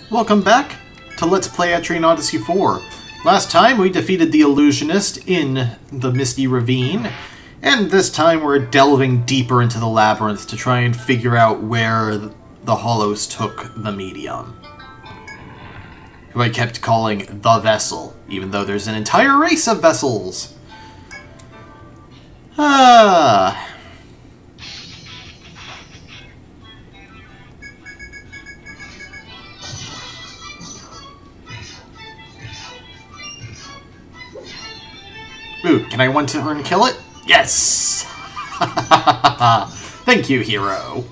Welcome back to Let's Play Etrian Odyssey 4. Last time we defeated the illusionist in the Misty Ravine, and this time we're delving deeper into the labyrinth to try and figure out where the Hollows took the medium. Who I kept calling the Vessel, even though there's an entire race of vessels. Ooh, can I one-turn kill it? Yes! Thank you, hero.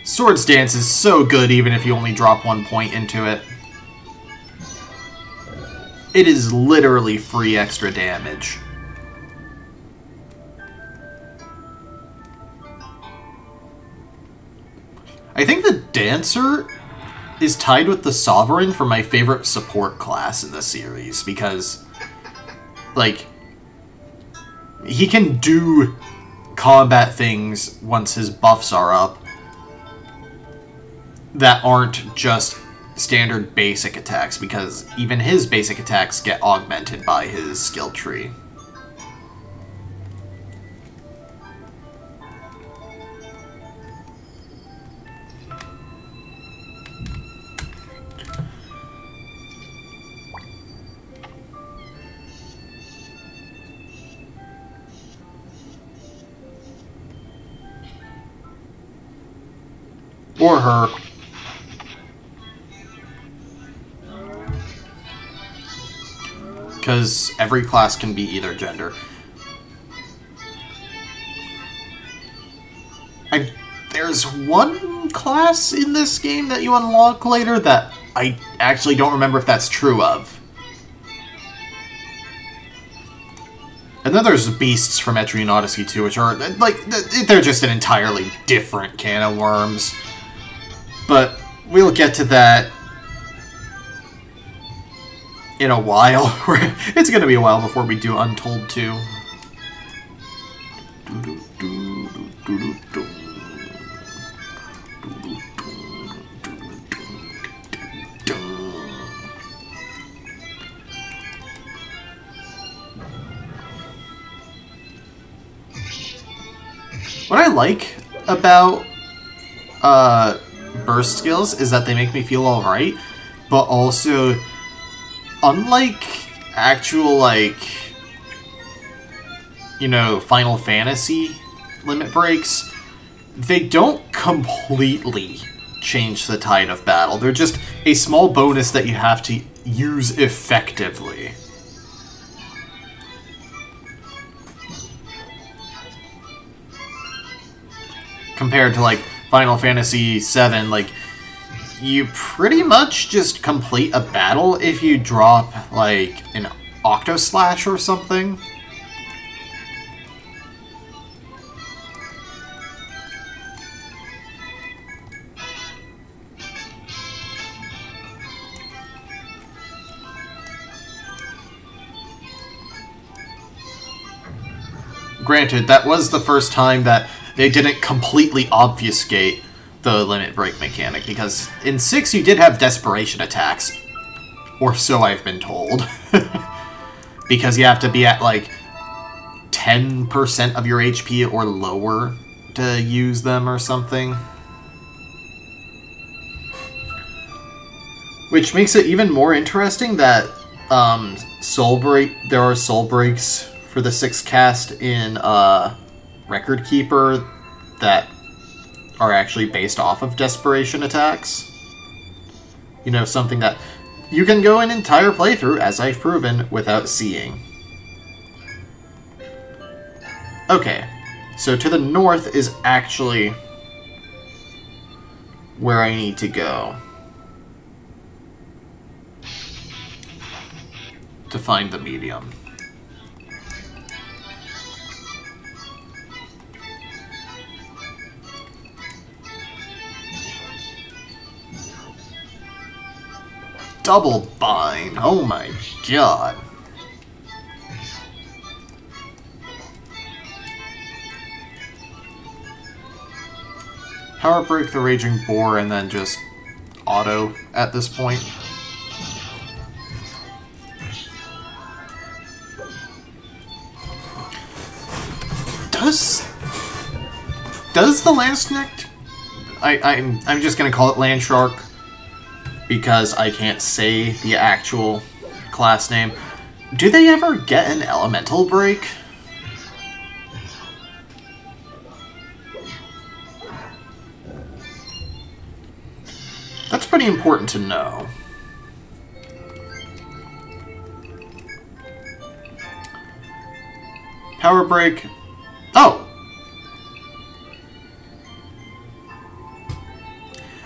Swords Dance is so good even if you only drop 1 point into it. It is literally free extra damage. I think the Dancer is tied with the Sovereign for my favorite support class in the series, because, like, he can do combat things once his buffs are up that aren't just standard basic attacks, because even his basic attacks get augmented by his skill tree. Or her. Because every class can be either gender. There's one class in this game that you unlock later that I actually don't remember if that's true of. And then there's beasts from Etrian Odyssey 2, which are, like, they're just an entirely different can of worms. But we'll get to that in a while. It's going to be a while before we do Untold 2. What I like about burst skills is that they make me feel alright, but also, unlike actual, like, you know, Final Fantasy limit breaks, they don't completely change the tide of battle. They're just a small bonus that you have to use effectively. Compared to, like, Final Fantasy VII, like, you pretty much just complete a battle if you drop, like, an Octoslash or something. Granted, that was the first time that they didn't completely obfuscate the limit break mechanic, because in 6 you did have desperation attacks, or so I've been told, because you have to be at like 10% of your HP or lower to use them or something. Which makes it even more interesting that there are soul breaks for the 6th cast in Record Keeper that are actually based off of desperation attacks. You know, something that you can go an entire playthrough, as I've proven, without seeing. Okay, so to the north is actually where I need to go to find the medium. Double bind. Oh my god. Power Break the Raging Boar and then just auto at this point. Does the Landsneck... I'm just gonna call it Landshark because I can't say the actual class name. Do they ever get an elemental break? That's pretty important to know. Power break. Oh!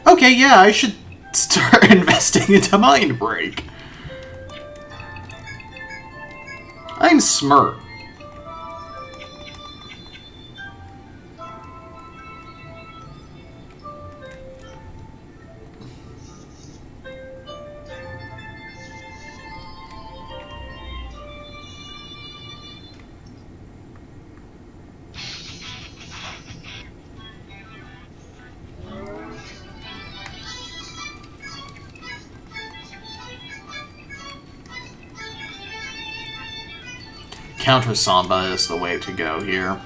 Okay, yeah, I should start investing into Mind Break. I'm smart. Counter Samba is the way to go here.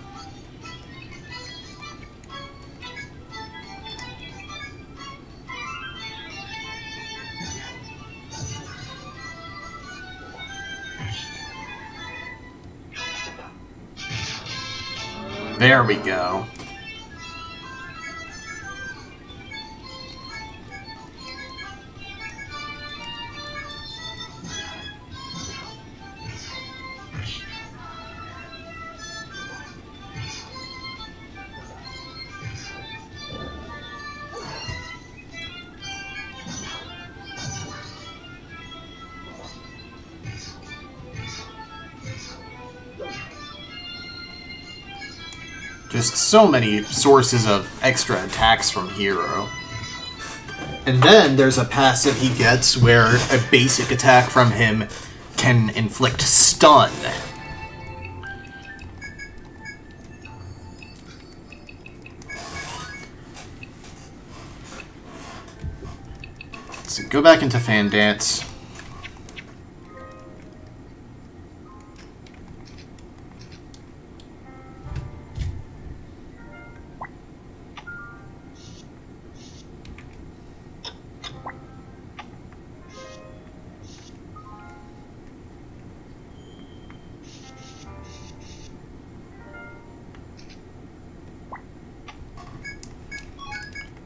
There we go. Just so many sources of extra attacks from Hero. And then there's a passive he gets where a basic attack from him can inflict stun. So go back into Fan Dance.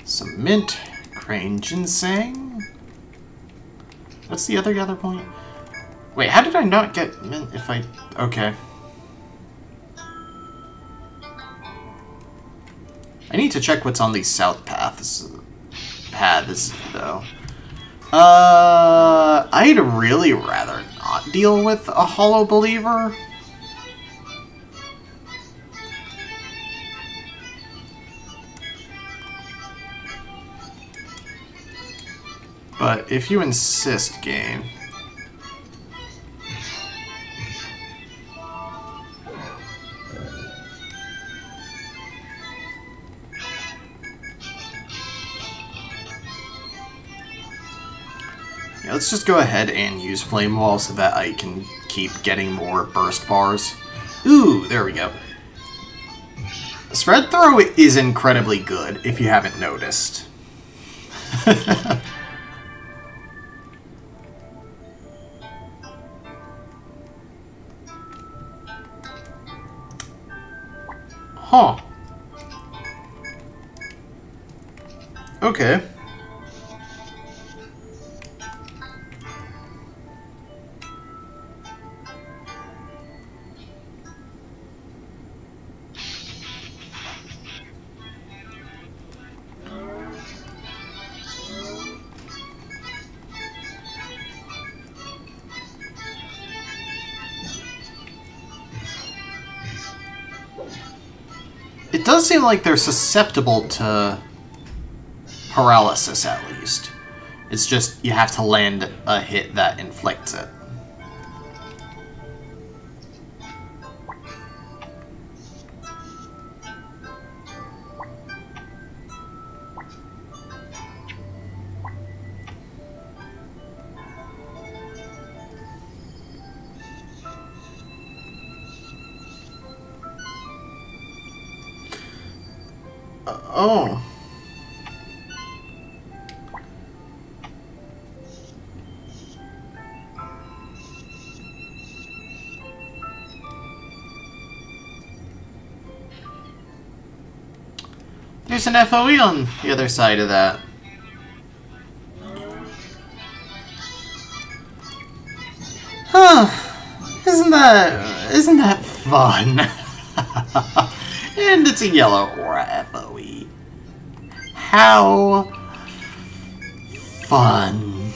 Some mint, Crane Ginseng. What's the other point? Wait, how did I not get mint if I... Okay. I need to check what's on these south paths though. I'd really rather not deal with a Hollow Believer. But if you insist, game. Yeah, let's just go ahead and use Flame Wall so that I can keep getting more burst bars. Ooh, there we go. Spread Throw is incredibly good, if you haven't noticed. Huh. Okay. It does seem like they're susceptible to paralysis, at least. It's just you have to land a hit that inflicts it. Oh. There's an FOE on the other side of that. Huh. Isn't that fun? And it's a yellow aura FOE. How fun.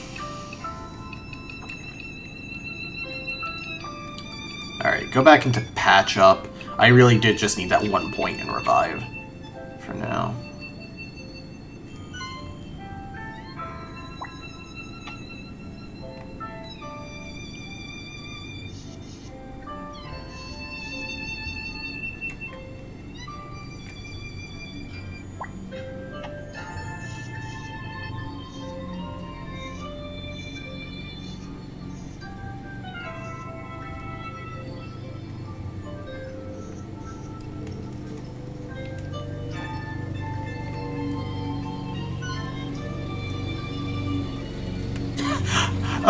Alright, go back into patch up. I really did just need that 1 point in revive for now.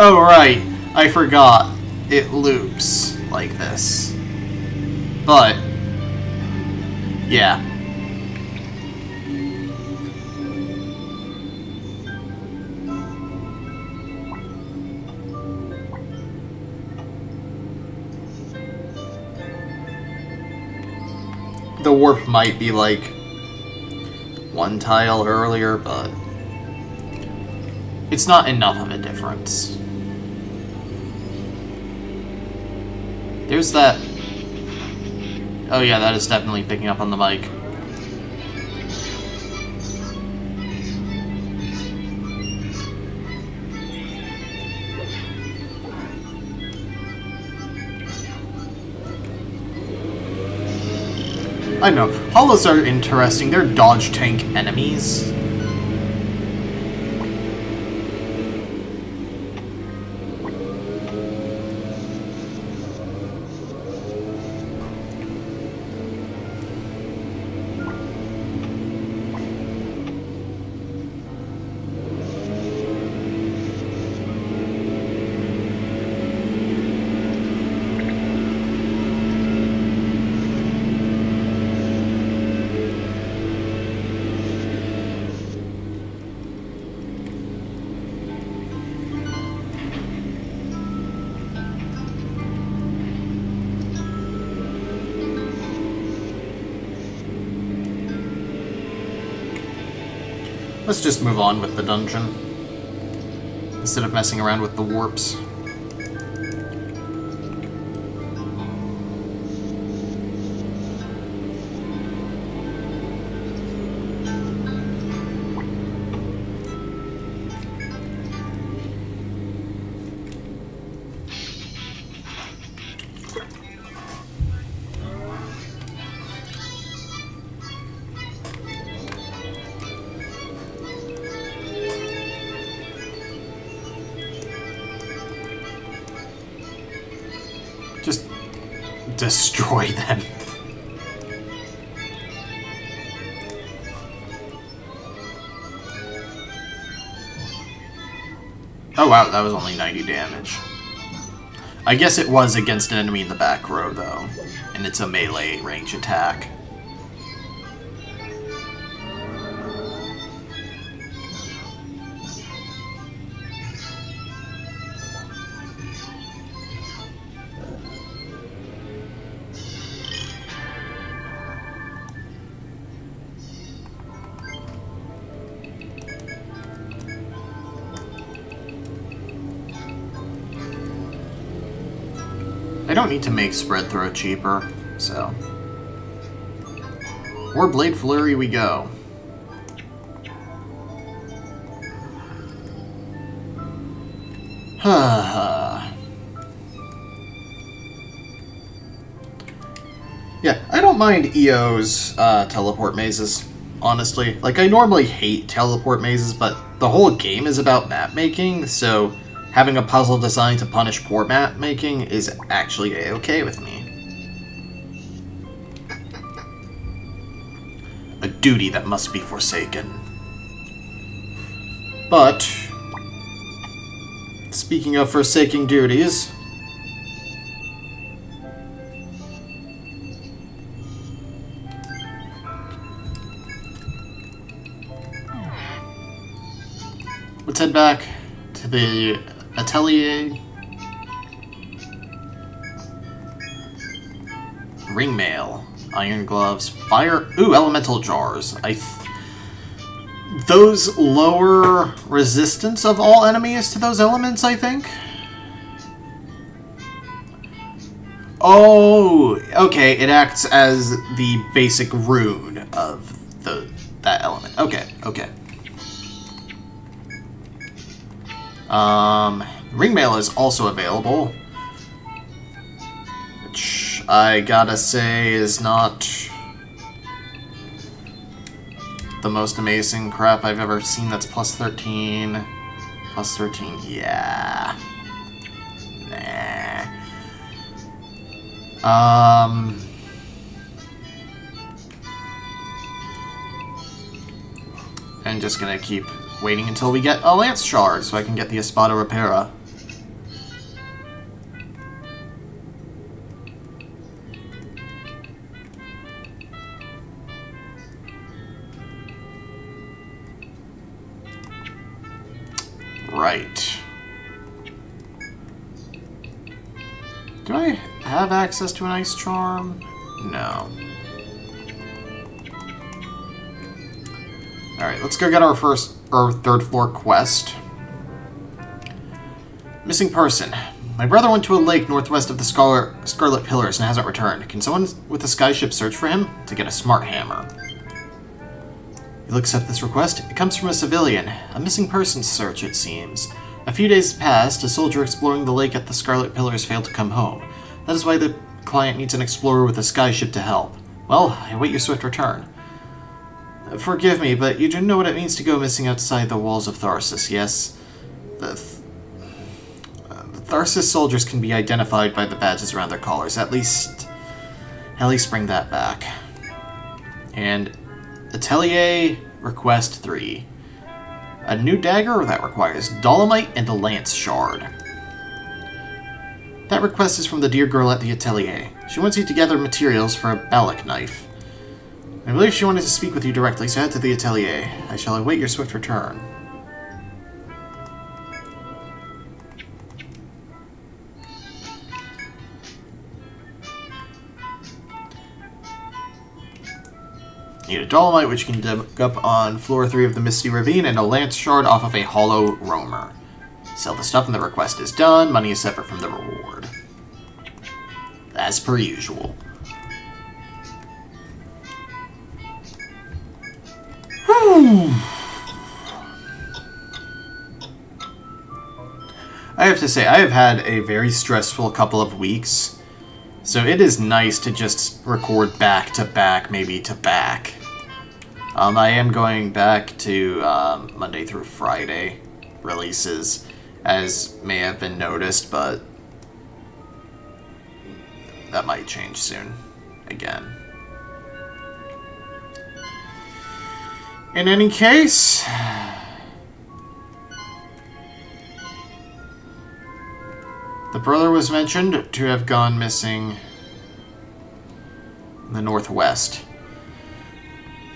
Oh, right. I forgot. It loops like this. But, yeah. The warp might be like 1 tile earlier, but it's not enough of a difference. There's that... Oh yeah, that is definitely picking up on the mic. I know, hollows are interesting. They're dodge tank enemies. Let's just move on with the dungeon, instead of messing around with the warps. Just destroy them. Oh wow, that was only 90 damage. I guess it was against an enemy in the back row though, and it's a melee range attack. I don't need to make spread throw cheaper, so... Or Blade Flurry we go. Yeah, I don't mind EO's teleport mazes, honestly. Like, I normally hate teleport mazes, but the whole game is about map making, so having a puzzle designed to punish poor map making is actually a-okay with me. A duty that must be forsaken. But, speaking of forsaking duties, let's head back to the atelier. Ring mail, iron gloves, fire. Ooh, elemental jars. Those lower resistance of all enemies to those elements, I think. Oh, okay. It acts as the basic rune of that element. Okay, okay. Ringmail is also available, which I gotta say is not the most amazing crap I've ever seen. That's plus 13. Plus 13, yeah. Nah. I'm just gonna keep waiting until we get a Lance Shard so I can get the Espada Repara. Right. Do I have access to an Ice Charm? No. Alright, let's go get our third floor quest. Missing person. My brother went to a lake northwest of the Scarlet Pillars and hasn't returned. Can someone with a skyship search for him to get a smart hammer? You'll accept this request? It comes from a civilian. A missing persons search, it seems. A few days passed, a soldier exploring the lake at the Scarlet Pillars failed to come home. That is why the client needs an explorer with a skyship to help. Well, I await your swift return. Forgive me, but you do know what it means to go missing outside the walls of Tharsis, yes? The Tharsis soldiers can be identified by the badges around their collars. At least bring that back. And Atelier Request 3. A new dagger that requires Dolomite and a Lance Shard. That request is from the dear girl at the Atelier. She wants you to gather materials for a Balak knife. I believe she wanted to speak with you directly, so head to the Atelier. I shall await your swift return. Need a Dolomite, which you can dig up on floor 3 of the Misty Ravine, and a Lance Shard off of a Hollow Roamer. Sell the stuff and the request is done. Money is separate from the reward. As per usual. I have to say, I have had a very stressful couple of weeks, so it is nice to just record back to back, maybe to back. I am going back to Monday through Friday releases, as may have been noticed, but that might change soon again. In any case, the brother was mentioned to have gone missing in the northwest.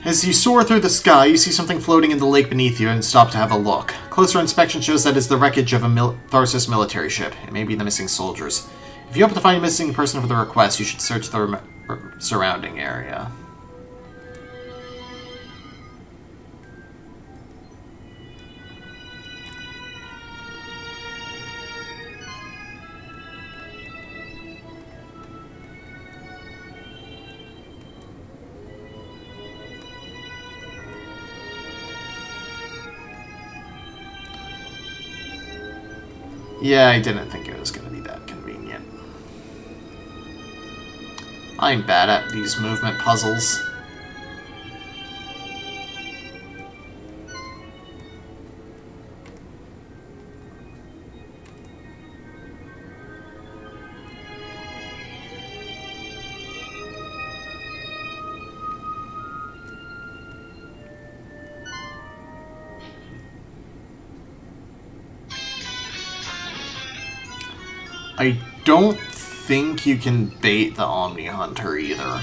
As you soar through the sky, you see something floating in the lake beneath you and stop to have a look. Closer inspection shows that it's the wreckage of a Tharsis military ship. It may be the missing soldiers. If you hope to find a missing person for the request, you should search the surrounding area. Yeah, I didn't think it was going to be that convenient. I'm bad at these movement puzzles. I don't think you can bait the Omni Hunter either.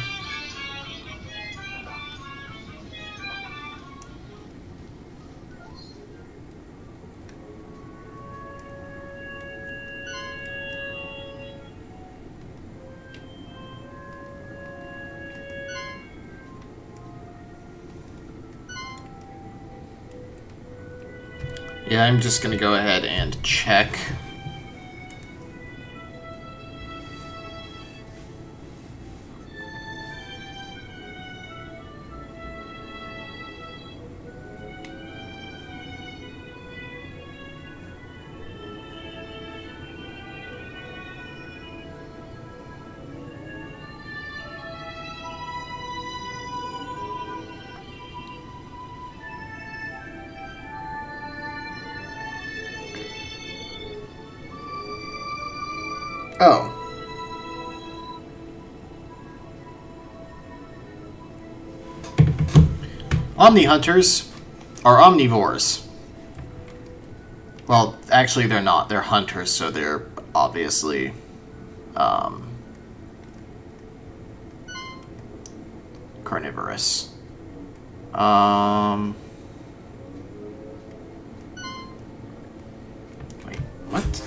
Yeah, I'm just gonna go ahead and check. Oh. Omni Hunters are omnivores. Well, actually they're not. They're hunters, so they're obviously carnivorous. Wait, what?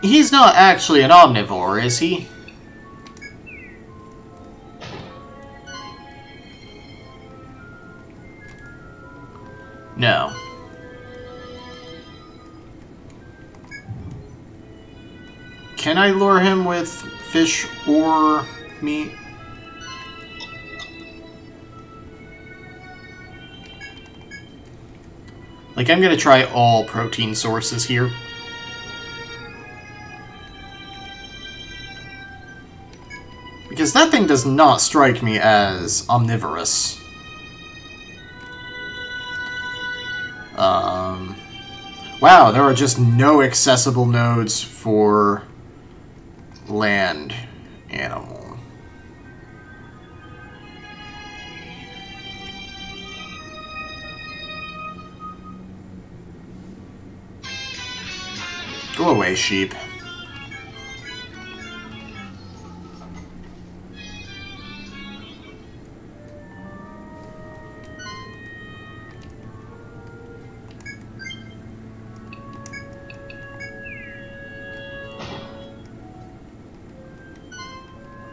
He's not actually an omnivore, is he? No. Can I lure him with fish or meat? Like, I'm gonna try all protein sources here. Because that thing does not strike me as omnivorous. Wow, there are just no accessible nodes for land animal. Go away, sheep.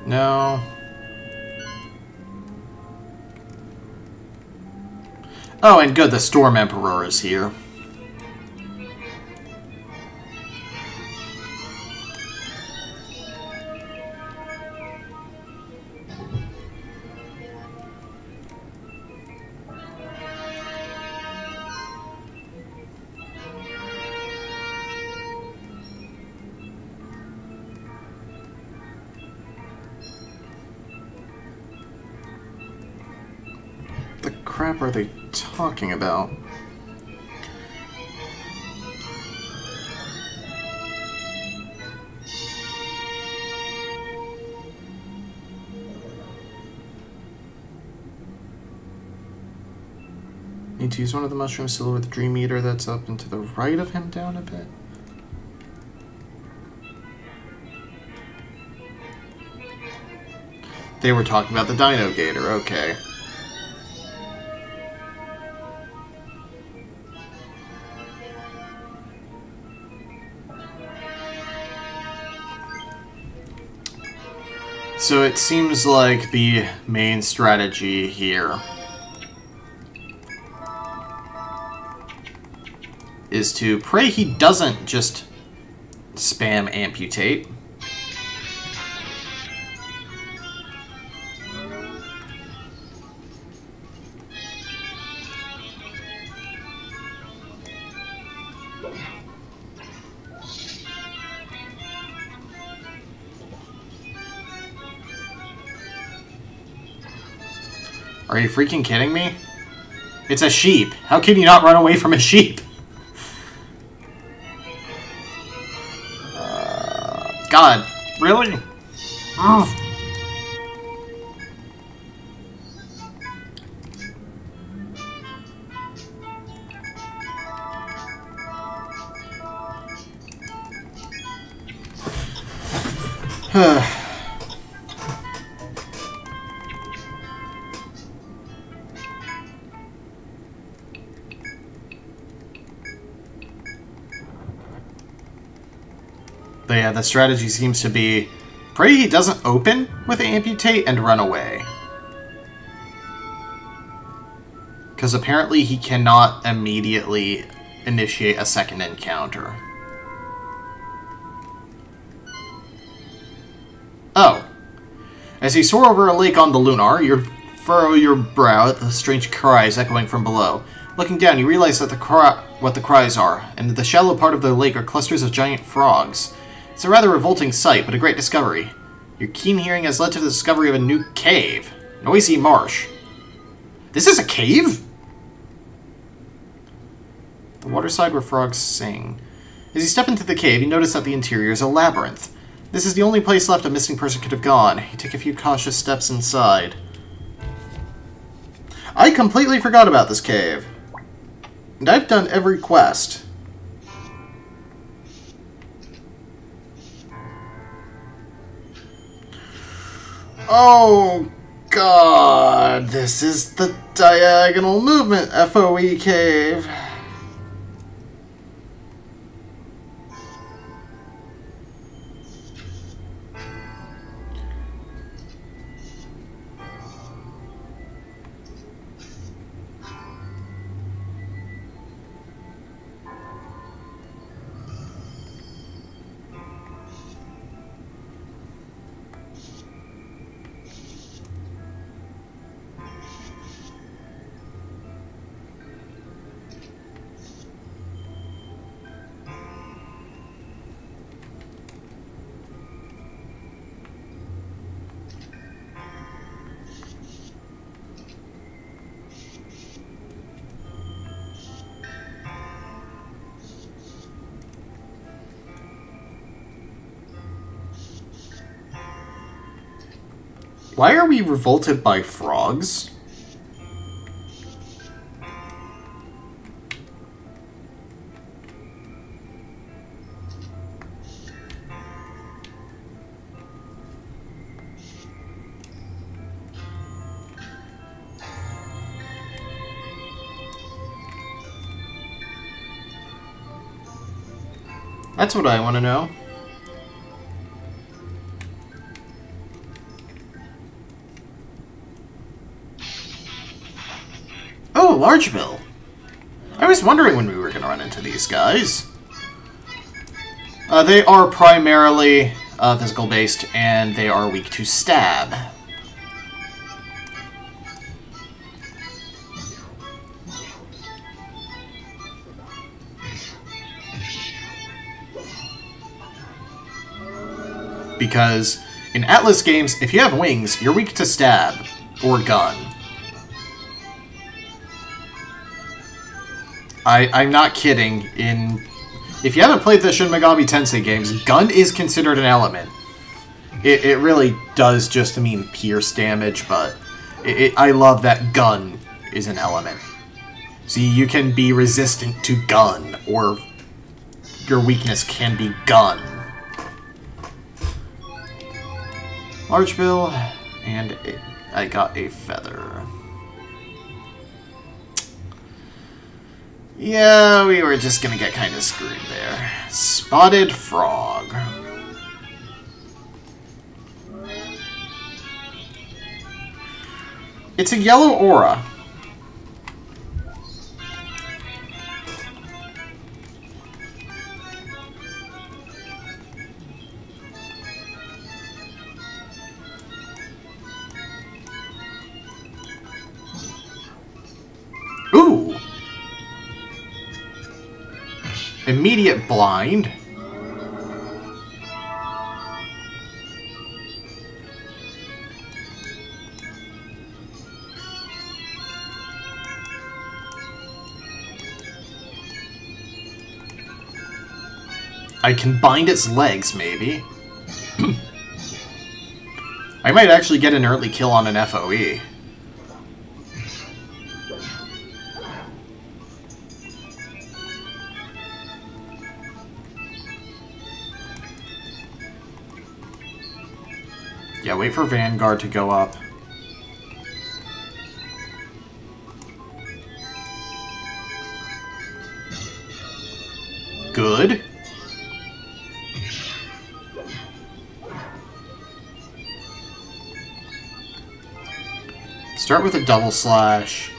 No. Oh, and good, the Storm Emperor is here. What crap are they talking about? Need to use one of the mushrooms to lure the Dream Eater that's up and to the right of him down a bit. They were talking about the Dino Gator, okay. So it seems like the main strategy here is to pray he doesn't just spam amputate. Are you freaking kidding me? It's a sheep. How can you not run away from a sheep? God, really? Ugh. But yeah, the strategy seems to be pray he doesn't open with amputate and run away. Because apparently he cannot immediately initiate a second encounter. Oh. As you soar over a lake on the Lunar, you furrow your brow at the strange cries echoing from below. Looking down, you realize that what the cries are, and in the shallow part of the lake are clusters of giant frogs. It's a rather revolting sight, but a great discovery. Your keen hearing has led to the discovery of a new cave. Noisy Marsh. This is a cave? The waterside where frogs sing. As you step into the cave, you notice that the interior is a labyrinth. This is the only place left a missing person could have gone. You take a few cautious steps inside. I completely forgot about this cave. And I've done every quest. Oh, God. This is the Diagonal Movement FOE cave. Why are we revolted by frogs? That's what I want to know. Oh, Largebill. I was wondering when we were going to run into these guys. They are primarily physical-based, and they are weak to stab. Because in Atlas games, if you have wings, you're weak to stab or gun. I'm not kidding. If you haven't played the Shin Megami Tensei games, gun is considered an element. It really does just mean pierce damage, but I love that gun is an element. See, you can be resistant to gun, or your weakness can be gun. Largebill, and I got a feather. Yeah, we were just gonna get kind of screwed there. Spotted frog. It's a yellow aura. Ooh! Immediate blind. I can bind its legs, maybe. I might actually get an early kill on an FOE. Yeah, wait for Vanguard to go up. Good. Start with a double slash,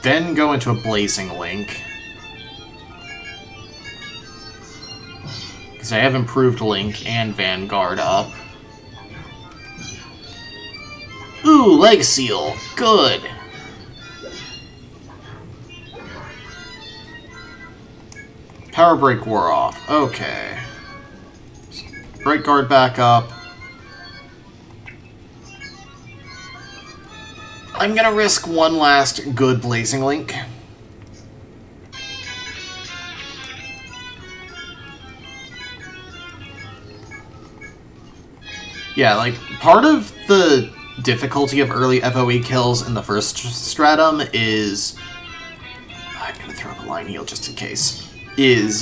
then go into a blazing link. Because I have improved Link and Vanguard up. Ooh, leg seal. Good. Power break wore off. Okay. Right guard back up. I'm gonna risk one last good blazing link. Yeah, like, part of the difficulty of early FOE kills in the first stratum is... I'm gonna throw up a line heal just in case. Is,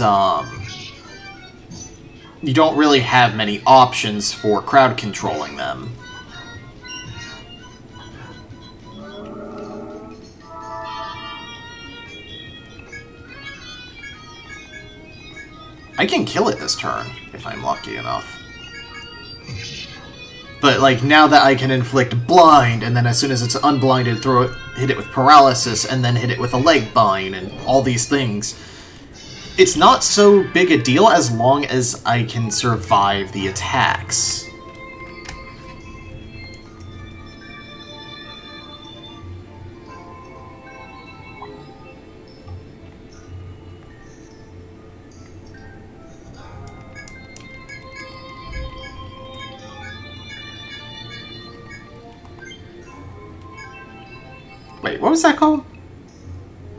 you don't really have many options for crowd controlling them. I can kill it this turn, if I'm lucky enough. But, like, now that I can inflict blind, and then as soon as it's unblinded, hit it with paralysis, and then hit it with a leg bind, and all these things, it's not so big a deal as long as I can survive the attacks. Wait, what was that called?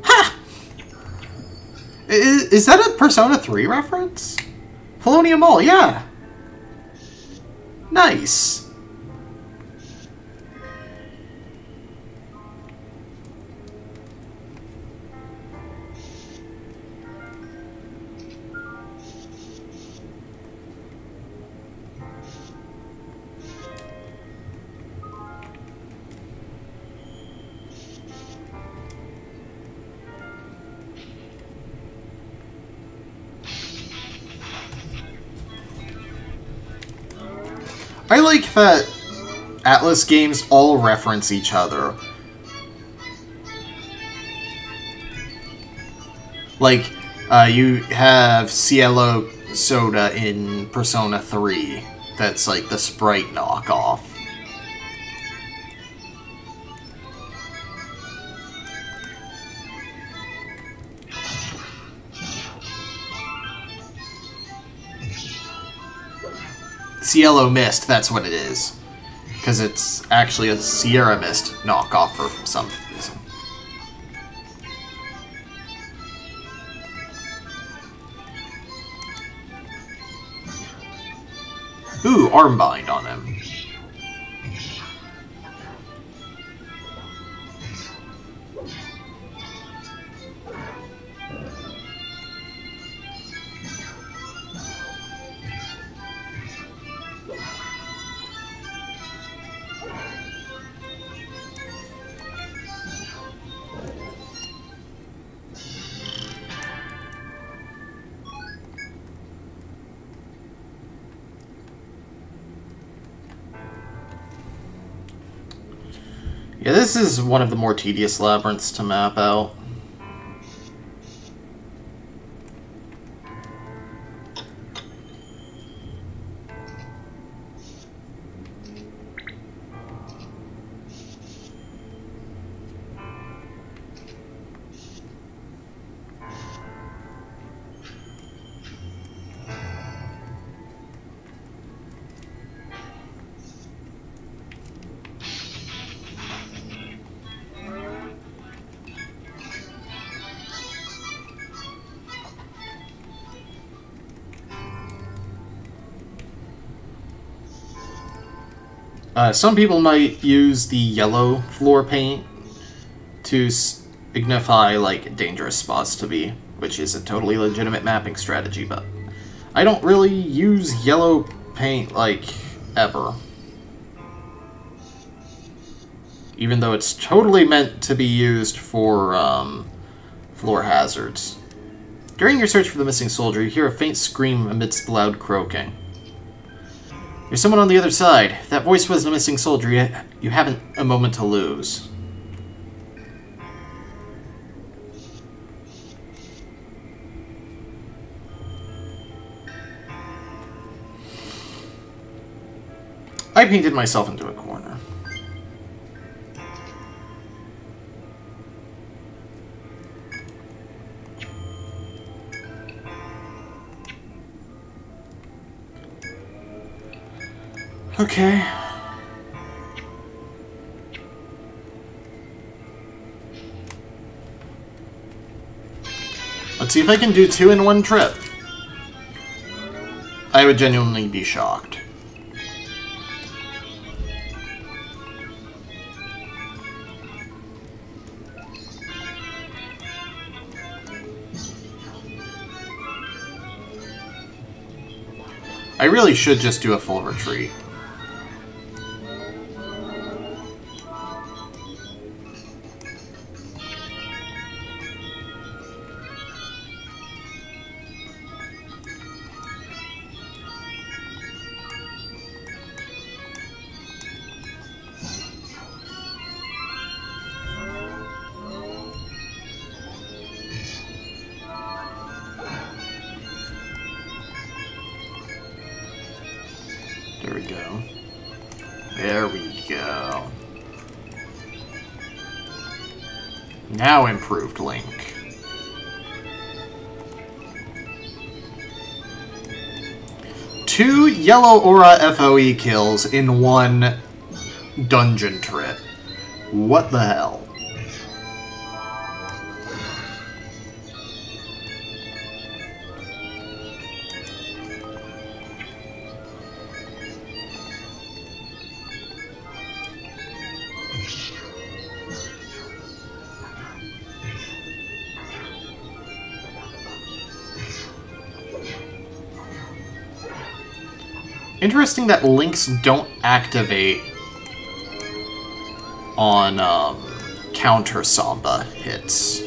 Ha! Is that a Persona 3 reference? Polonium Mall, yeah. Nice. I like that Atlas games all reference each other. Like, you have Cielo Soda in Persona 3. That's like the Sprite knockoff. Cielo Mist, that's what it is. Because it's actually a Sierra Mist knockoff for some reason. Ooh, Armbind on him. Yeah, this is one of the more tedious labyrinths to map out. Some people might use the yellow floor paint to signify, like, dangerous spots to be, which is a totally legitimate mapping strategy, but I don't really use yellow paint, like, ever. Even though it's totally meant to be used for, floor hazards. During your search for the missing soldier, you hear a faint scream amidst the loud croaking. There's someone on the other side. If that voice was the missing soldier, you haven't a moment to lose. I painted myself into a corner. Okay. Let's see if I can do 2 in one trip. I would genuinely be shocked. I really should just do a full retreat. There we go. There we go. Now improved Link. Two yellow aura FOE kills in one dungeon trip. What the hell? Interesting that links don't activate on counter Samba hits.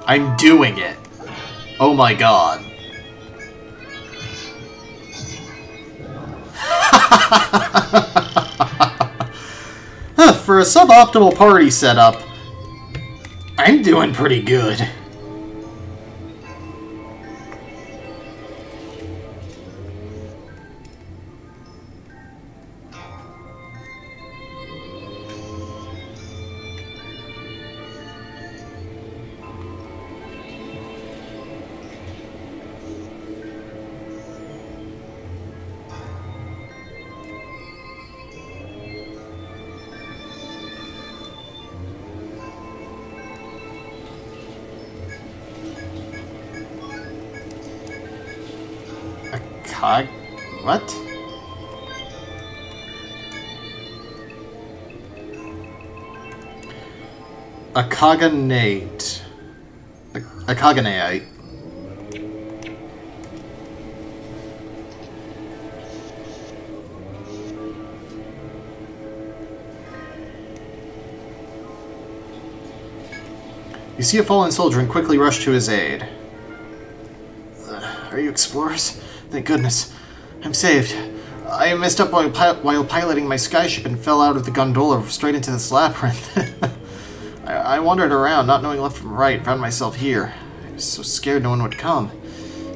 I'm doing it. Oh my god. For a suboptimal party setup, I'm doing pretty good. What? A Kaganate. A Kaganeite. You see a fallen soldier and quickly rush to his aid. Are you explorers? Thank goodness. I'm saved. I messed up while piloting my skyship and fell out of the gondola straight into this labyrinth. I wandered around, not knowing left from right, found myself here. I was so scared no one would come.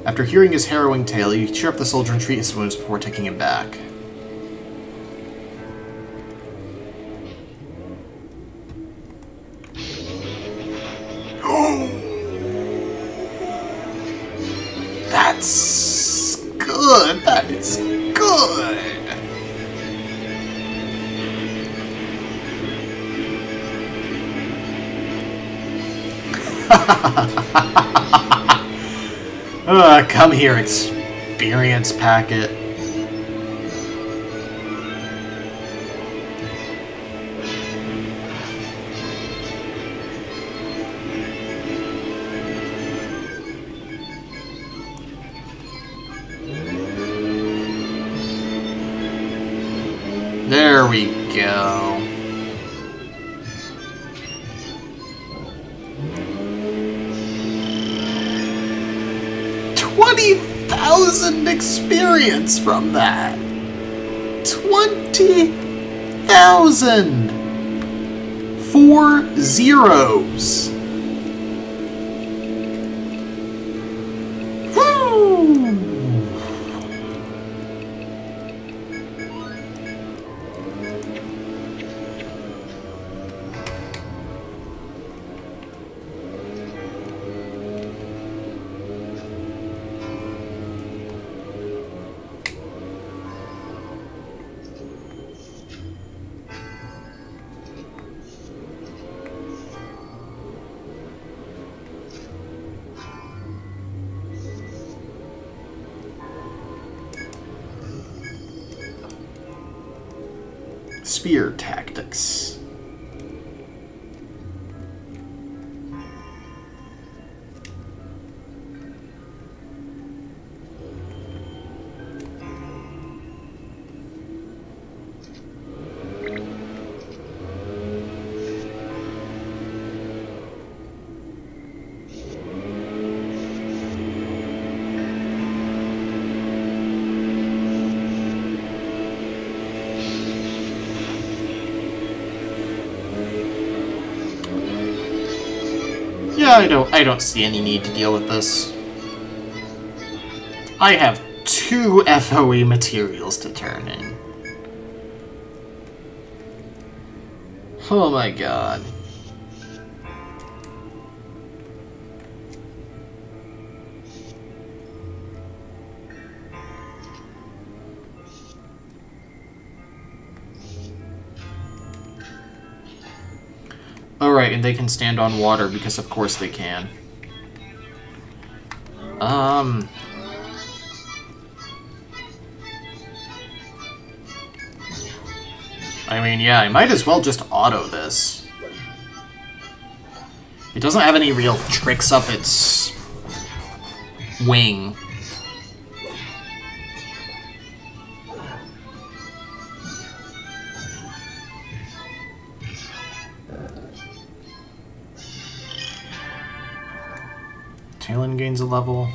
After hearing his harrowing tale, you cheer up the soldier and treat his wounds before taking him back. That's good. That is good. Come here, experience packet. There we go. $20,000 experience from that. 20,000. 4 zeros. Spear tactics. Yeah, I don't see any need to deal with this. I have 2 FOE materials to turn in. Oh my god. Alright, and they can stand on water, because of course they can. I mean, yeah, I might as well just auto this. It doesn't have any real tricks up its wing. Talon gains a level.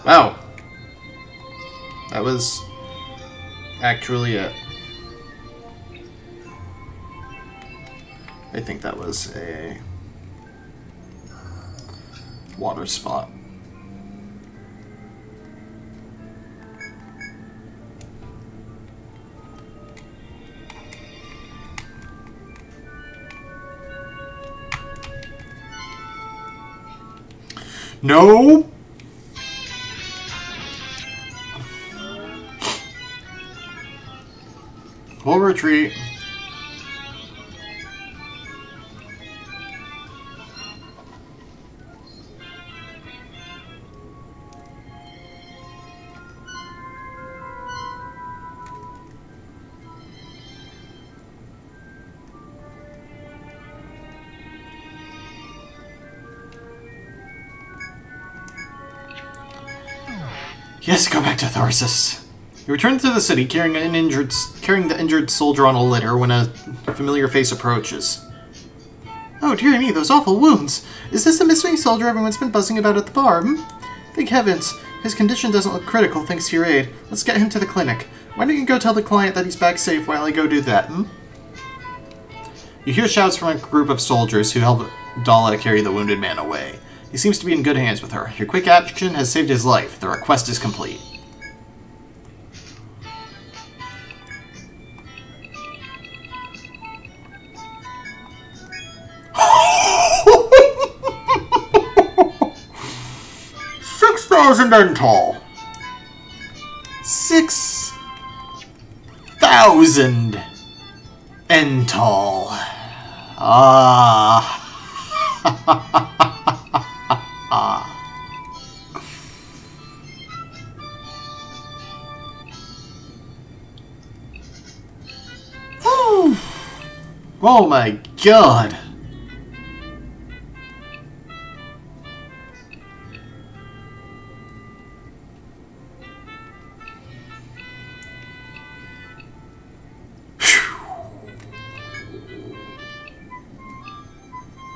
Wow. That was actually it. I think that was a water spot. No! We'll retreat. Yes, go back to Tharsis. You return to the city carrying the injured soldier on a litter when a familiar face approaches. Oh, dear me, those awful wounds! Is this the missing soldier everyone's been buzzing about at the bar, Thank heavens. His condition doesn't look critical thanks to your aid. Let's get him to the clinic. Why don't you go tell the client that he's back safe while I go do that, You hear shouts from a group of soldiers who help Dala carry the wounded man away. He seems to be in good hands with her. Your quick action has saved his life. The request is complete. Tall. 6,000 Entall. Oh my god.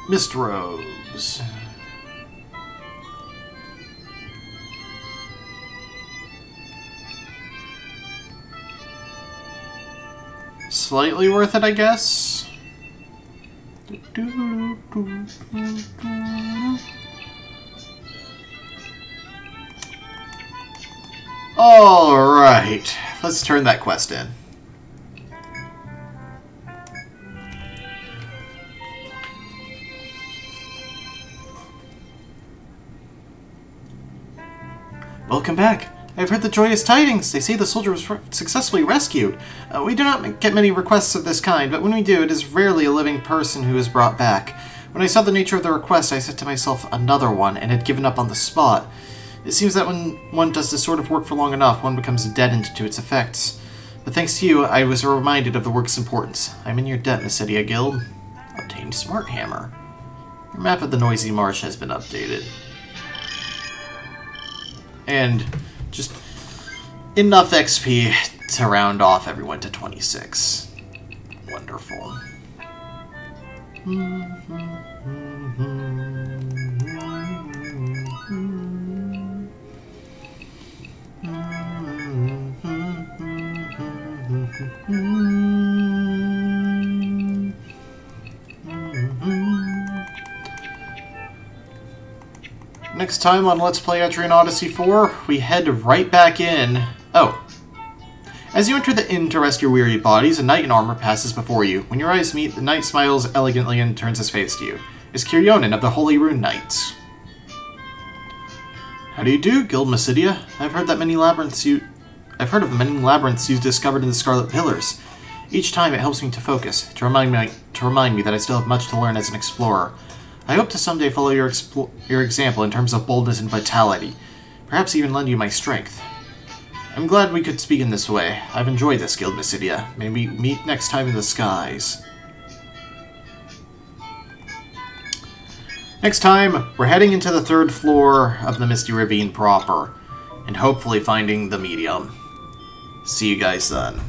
Mist robes. Slightly worth it, I guess. Alright, let's turn that quest in. Welcome back. I've heard the joyous tidings. They say the soldier was successfully rescued. We do not get many requests of this kind, but when we do, it is rarely a living person who is brought back. When I saw the nature of the request, I said to myself, another one, and had given up on the spot. It seems that when one does this sort of work for long enough, one becomes deadened to its effects. But thanks to you, I was reminded of the work's importance. I'm in your debt, Mysidia Guild. Obtained Smart Hammer. Your map of the noisy marsh has been updated. And just enough XP to round off everyone to 26. Wonderful. Next time on Let's Play Etrian Odyssey 4, we head right back in. Oh. As you enter the inn to rest your weary bodies, a knight in armor passes before you. When your eyes meet, the knight smiles elegantly and turns his face to you. It's Kirionen of the Holy Rune Knights. How do you do, Guild Mysidia? I've heard of the many labyrinths you discovered in the Scarlet Pillars. Each time it helps me to focus, to remind me that I still have much to learn as an explorer. I hope to someday follow your example in terms of boldness and vitality. Perhaps even lend you my strength. I'm glad we could speak in this way. I've enjoyed this, Guild Mysidia. May we meet next time in the skies. Next time, we're heading into the 3rd floor of the Misty Ravine proper, and hopefully finding the medium. See you guys then.